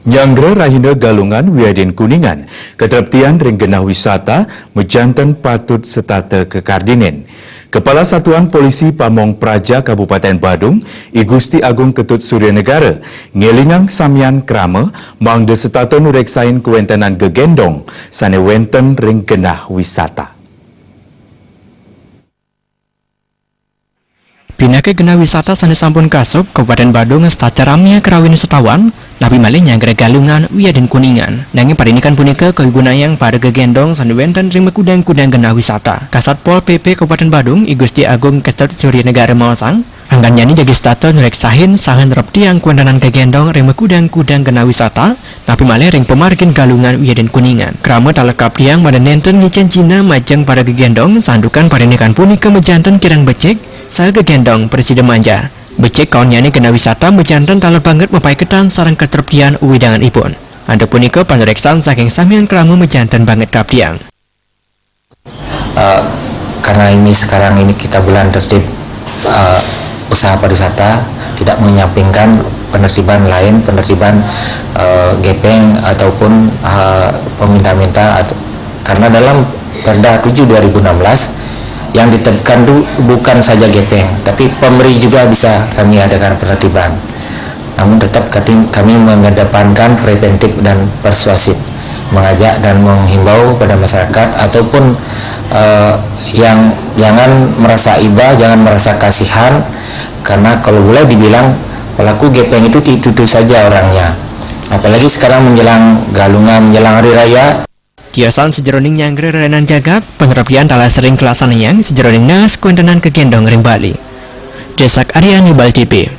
Nyanggra Rahina Galungan Wiadin Kuningan, keteraptian ring genah wisata mejanten patut setata kekardinen. Kepala Satuan Polisi Pamong Praja Kabupaten Badung, I Gusti Agung Ketut Surya Negara, ngelingang samian krama mangde setata nureksain kewentenan gegendong sane wenten ring genah wisata. Pinake genah wisata sane sampun kasup Kabupaten Badung stacaramnya kerawin wisatawan nabi malih Nyanggra Galungan Wiadin Kuningan. Nanging parinikan punika kagunayang pada gegendong sane wenten ring kudang-kudang genah wisata. Kasatpol PP Kabupaten Badung I Gusti Agung Ketut Surya Negara Mawasang anggan nyani jadi stata nureksahin sangan reptiang kuendanan kegendong ring kudang-kudang genah wisata nabi malih ring pemargin Galungan Wiadin Kuningan. Krama talekap tiang pada nenten ngicen Cina majeng pada gegendong sandukan parinikan punika mejanten kirang becek saya gegendong Presiden Manja. Becek kawan nyani kena wisata mejanten taler banget mepai ketan sarang keterptian uwidangan ipun. Anda punika panureksan saking samian krama mejanten banget kaptiang. Karena ini sekarang ini kita bulan tertib usaha pariwisata, tidak menyampingkan penertiban lain, penertiban gepeng ataupun peminta-minta, karena dalam Perda 7 2016 yang diterapkan bukan saja gepeng, tapi pemberi juga bisa kami adakan penertiban. Namun tetap kami mengedepankan preventif dan persuasif, mengajak dan menghimbau pada masyarakat ataupun yang jangan merasa iba, jangan merasa kasihan, karena kalau boleh dibilang pelaku gepeng itu saja orangnya. Apalagi sekarang menjelang Galungan, menjelang Hari Raya. Kiasan sejeroning Nyanggra renan jagap penerapian tala sering kelasan yang sejeroning nas kuentenan kegendong ring Bali. Desak Aryani Bal TV.